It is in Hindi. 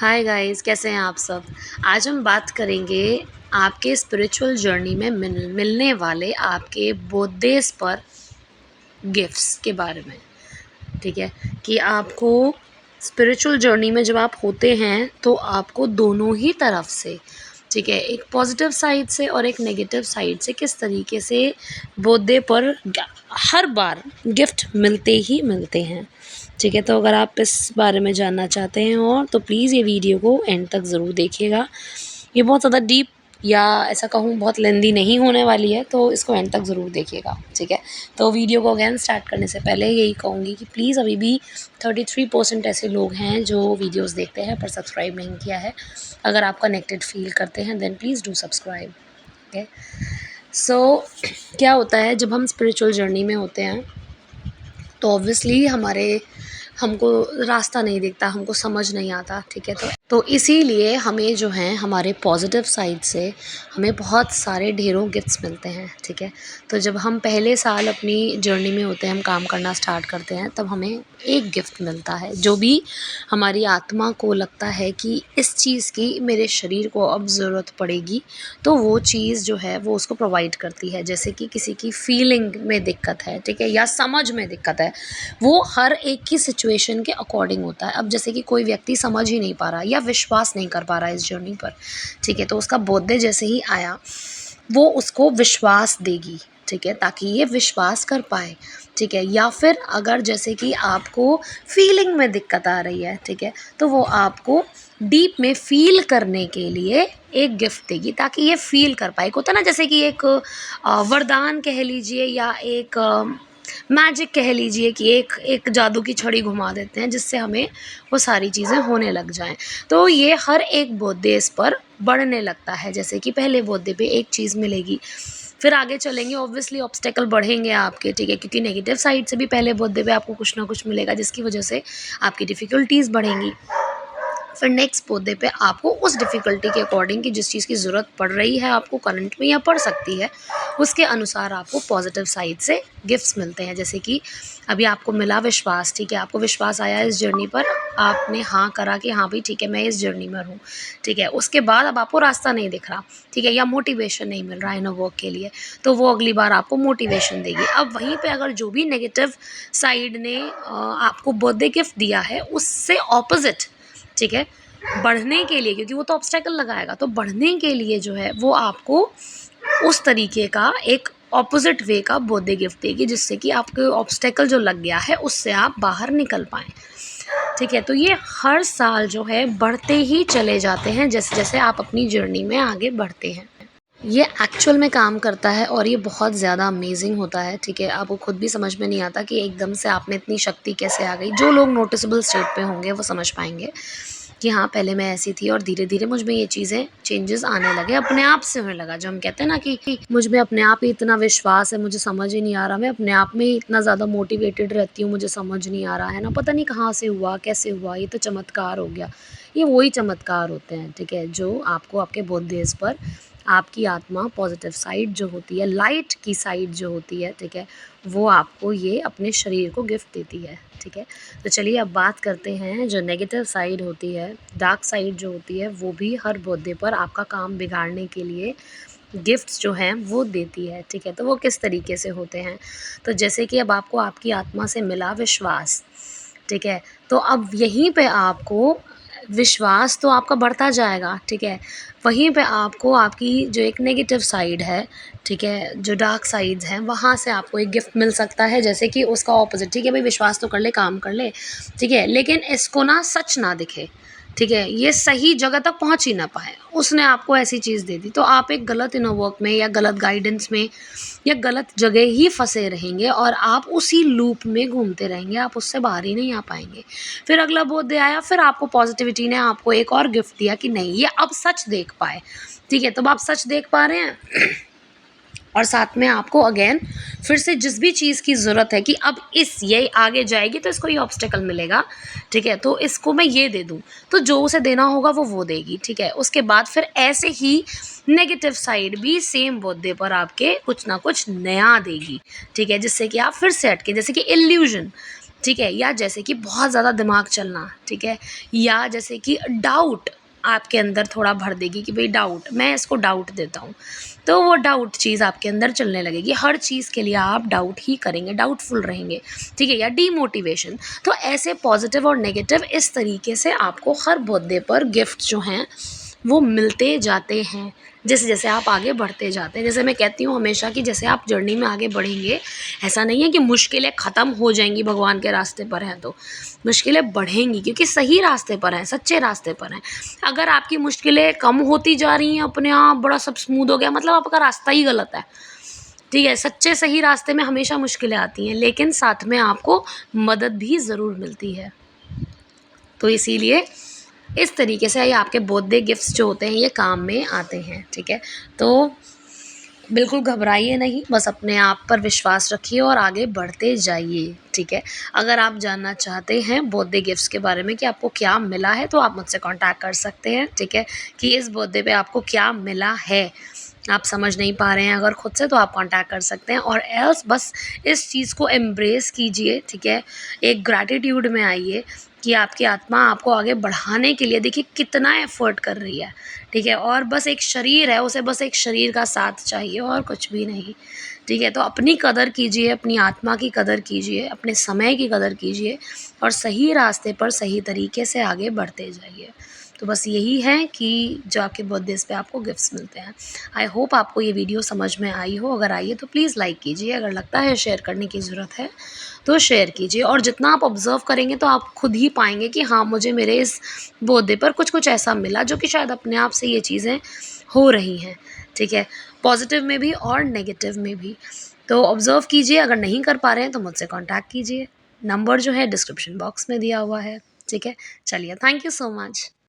हाय गाइस, कैसे हैं आप सब। आज हम बात करेंगे आपके स्पिरिचुअल जर्नी में मिलने वाले आपके बोथ पर गिफ्ट्स के बारे में। ठीक है कि आपको स्पिरिचुअल जर्नी में जब आप होते हैं तो आपको दोनों ही तरफ से, ठीक है, एक पॉजिटिव साइड से और एक नेगेटिव साइड से किस तरीके से बोथ पर हर बार गिफ्ट मिलते ही मिलते हैं। ठीक है, तो अगर आप इस बारे में जानना चाहते हैं और तो प्लीज़ ये वीडियो को एंड तक ज़रूर देखिएगा। ये बहुत ज़्यादा डीप या ऐसा कहूँ बहुत लेंदी नहीं होने वाली है, तो इसको एंड तक ज़रूर देखिएगा। ठीक है, तो वीडियो को अगेन स्टार्ट करने से पहले यही कहूँगी कि प्लीज़ अभी भी 33% ऐसे लोग हैं जो वीडियोस देखते हैं पर सब्सक्राइब नहीं किया है। अगर आप कनेक्टेड फील करते हैं then please do subscribe. Okay, so क्या होता है जब हम स्पिरिचुअल जर्नी में होते हैं तो ऑब्वियसली हमको रास्ता नहीं दिखता, हमको समझ नहीं आता। ठीक है, तो इसीलिए हमें जो है हमारे पॉजिटिव साइड से हमें बहुत सारे ढेरों गिफ्ट्स मिलते हैं। ठीक है, तो जब हम पहले साल अपनी जर्नी में होते हैं, हम काम करना स्टार्ट करते हैं, तब हमें एक गिफ्ट मिलता है जो भी हमारी आत्मा को लगता है कि इस चीज़ की मेरे शरीर को अब ज़रूरत पड़ेगी, तो वो चीज़ जो है वो उसको प्रोवाइड करती है। जैसे कि किसी की फीलिंग में दिक्कत है, ठीक है, या समझ में दिक्कत है, वो हर एक की सिचुएशन के अकॉर्डिंग होता है। अब जैसे कि कोई व्यक्ति समझ ही नहीं पा रहा या विश्वास नहीं कर पा रहा है इस जर्नी पर, ठीक है, तो उसका बर्थडे जैसे ही आया वो उसको विश्वास देगी। ठीक है, ताकि ये विश्वास कर पाए। ठीक है, या फिर अगर जैसे कि आपको फीलिंग में दिक्कत आ रही है, ठीक है, तो वो आपको डीप में फील करने के लिए एक गिफ्ट देगी ताकि ये फील कर पाए। होता ना जैसे कि एक वरदान कह लीजिए या एक मैजिक कह लीजिए कि एक एक जादू की छड़ी घुमा देते हैं जिससे हमें वो सारी चीज़ें होने लग जाएं। तो ये हर एक बर्थडे पर बढ़ने लगता है। जैसे कि पहले बर्थडे पे एक चीज़ मिलेगी, फिर आगे चलेंगे ऑब्वियसली ऑब्स्टेकल बढ़ेंगे आपके। ठीक है, क्योंकि नेगेटिव साइड से भी पहले बर्थडे पे आपको कुछ ना कुछ मिलेगा जिसकी वजह से आपकी डिफ़िकल्टीज़ बढ़ेंगी। फिर नेक्स्ट पौधे पे आपको उस डिफ़िकल्टी के अकॉर्डिंग कि जिस चीज़ की ज़रूरत पड़ रही है आपको करंट में या पड़ सकती है, उसके अनुसार आपको पॉजिटिव साइड से गिफ्ट्स मिलते हैं। जैसे कि अभी आपको मिला विश्वास, ठीक है, आपको विश्वास आया इस जर्नी पर, आपने हाँ करा कि हाँ भाई ठीक है मैं इस जर्नी में हूँ। ठीक है, उसके बाद अब आपको रास्ता नहीं दिख रहा, ठीक है, या मोटिवेशन नहीं मिल रहा है इनर वर्क के लिए, तो वो अगली बार आपको मोटिवेशन देगी। अब वहीं पे अगर जो भी नेगेटिव साइड ने आपको बर्थडे गिफ्ट दिया है उससे ऑपोजिट, ठीक है, बढ़ने के लिए, क्योंकि वो तो ऑब्स्टेकल लगाएगा, तो बढ़ने के लिए जो है वो आपको उस तरीके का एक ऑपोजिट वे का बर्थडे गिफ्ट देगी जिससे कि आपके ऑब्स्टेकल जो लग गया है उससे आप बाहर निकल पाएँ। ठीक है, तो ये हर साल जो है बढ़ते ही चले जाते हैं जैसे जैसे आप अपनी जर्नी में आगे बढ़ते हैं। ये एक्चुअल में काम करता है और ये बहुत ज़्यादा अमेजिंग होता है। ठीक है, आपको खुद भी समझ में नहीं आता कि एकदम से आप में इतनी शक्ति कैसे आ गई। जो लोग नोटिसेबल स्टेट पे होंगे वो समझ पाएंगे कि हाँ पहले मैं ऐसी थी और धीरे धीरे मुझ में ये चीज़ें चेंजेस आने लगे, अपने आप से होने लगा। जो हम कहते हैं ना कि मुझ में अपने आप ही इतना विश्वास है, मुझे समझ ही नहीं आ रहा, मैं अपने आप में ही इतना ज़्यादा मोटिवेटेड रहती हूँ, मुझे समझ नहीं आ रहा है ना, पता नहीं कहाँ से हुआ कैसे हुआ, ये तो चमत्कार हो गया। ये वही चमत्कार होते हैं, ठीक है, जो आपको आपके बोथ डेज पर आपकी आत्मा पॉजिटिव साइड जो होती है, लाइट की साइड जो होती है, ठीक है, वो आपको ये अपने शरीर को गिफ्ट देती है। ठीक है, तो चलिए अब बात करते हैं जो नेगेटिव साइड होती है, डार्क साइड जो होती है, वो भी हर बर्थडे पर आपका काम बिगाड़ने के लिए गिफ्ट्स जो हैं वो देती है। ठीक है, तो वो किस तरीके से होते हैं, तो जैसे कि अब आपको आपकी आत्मा से मिला विश्वास, ठीक है, तो अब यहीं पे आपको विश्वास तो आपका बढ़ता जाएगा। ठीक है, वहीं पे आपको आपकी जो एक नेगेटिव साइड है, ठीक है, जो डार्क साइड्स हैं, वहाँ से आपको एक गिफ्ट मिल सकता है जैसे कि उसका ऑपोजिट। ठीक है भाई, विश्वास तो कर ले, काम कर ले, ठीक है, लेकिन इसको ना सच ना दिखे, ठीक है, ये सही जगह तक पहुँच ही ना पाए, उसने आपको ऐसी चीज़ दे दी, तो आप एक गलत इनर वर्क में या गलत गाइडेंस में या गलत जगह ही फंसे रहेंगे और आप उसी लूप में घूमते रहेंगे, आप उससे बाहर ही नहीं आ पाएंगे। फिर अगला बर्थडे आया, फिर आपको पॉजिटिविटी ने आपको एक और गिफ्ट दिया कि नहीं ये अब सच देख पाए। ठीक है, तो अब आप सच देख पा रहे हैं और साथ में आपको अगेन फिर से जिस भी चीज़ की ज़रूरत है कि अब ये आगे जाएगी तो इसको ये ऑब्स्टेकल मिलेगा, ठीक है, तो इसको मैं ये दे दूँ, तो जो उसे देना होगा वो देगी। ठीक है, उसके बाद फिर ऐसे ही नेगेटिव साइड भी सेम बर्थडे पर आपके कुछ ना कुछ नया देगी। ठीक है, जिससे कि आप फिर से अटके, जैसे कि इल्यूजन, ठीक है? या जैसे कि बहुत ज़्यादा दिमाग चलना, ठीक है? या जैसे कि डाउट आपके अंदर थोड़ा भर देगी कि भई डाउट, मैं इसको डाउट देता हूँ। तो वो डाउट चीज़ आपके अंदर चलने लगेगी। हर चीज़ के लिए आप डाउट ही करेंगे, डाउटफुल रहेंगे, ठीक है? या डीमोटिवेशन। तो ऐसे पॉज़िटिव और नेगेटिव इस तरीके से आपको हर बर्थडे पर गिफ्ट जो हैं वो मिलते जाते हैं, जैसे-जैसे आप आगे बढ़ते जाते हैं। जैसे मैं कहती हूँ हमेशा कि जैसे आप जर्नी में आगे बढ़ेंगे, ऐसा नहीं है कि मुश्किलें ख़त्म हो जाएँगी भगवान के रास्ते पर हैं तो। मुश्किलें बढ़ेंगी क्योंकि सही रास्ते पर हैं, सच्चे रास्ते पर हैं। अगर आपकी मुश्किलें कम होती जा रही हैं अपने आप, बड़ा सब स्मूथ हो गया, मतलब आपका रास्ता ही गलत है। ठीक है? सच्चे सही रास्ते में हमेशा मुश्किलें आती हैं, लेकिन साथ में आपको मदद भी ज़रूर मिलती है। तो इसीलिए इस तरीके से ये आपके बर्थडे गिफ्ट्स जो होते हैं ये काम में आते हैं, ठीक है? तो बिल्कुल घबराइए नहीं, बस अपने आप पर विश्वास रखिए और आगे बढ़ते जाइए, ठीक है? अगर आप जानना चाहते हैं बर्थडे गिफ्ट्स के बारे में कि आपको क्या मिला है, तो आप मुझसे कॉन्टैक्ट कर सकते हैं, ठीक है? कि इस बर्थडे पे आपको क्या मिला है, आप समझ नहीं पा रहे हैं अगर खुद से, तो आप कॉन्टैक्ट कर सकते हैं, और एल्स बस इस चीज़ को एम्ब्रेस कीजिए, ठीक है? एक ग्रैटिट्यूड में आइए कि आपकी आत्मा आपको आगे बढ़ाने के लिए देखिए कितना एफ़र्ट कर रही है, ठीक है? और बस एक शरीर है, उसे बस एक शरीर का साथ चाहिए और कुछ भी नहीं, ठीक है? तो अपनी कदर कीजिए, अपनी आत्मा की कदर कीजिए, अपने समय की कदर कीजिए और सही रास्ते पर सही तरीके से आगे बढ़ते जाइए। तो बस यही है कि जो आपके बर्थडेज़ पे आपको गिफ्ट्स मिलते हैं। आई होप आपको ये वीडियो समझ में आई हो, अगर आई है तो प्लीज़ लाइक कीजिए, अगर लगता है शेयर करने की ज़रूरत है तो शेयर कीजिए, और जितना आप ऑब्ज़र्व करेंगे तो आप खुद ही पाएँगे कि हाँ, मुझे मेरे इस बर्थडे पर कुछ-कुछ ऐसा मिला जो कि शायद अपने आप से ये चीज़ें हो रही हैं, ठीक है? पॉज़िटिव में भी और नेगेटिव में भी। तो ऑब्ज़र्व कीजिए, अगर नहीं कर पा रहे हैं तो मुझसे कॉन्टैक्ट कीजिए। नंबर जो है डिस्क्रिप्शन बॉक्स में दिया हुआ है, ठीक है? चलिए, थैंक यू सो मच।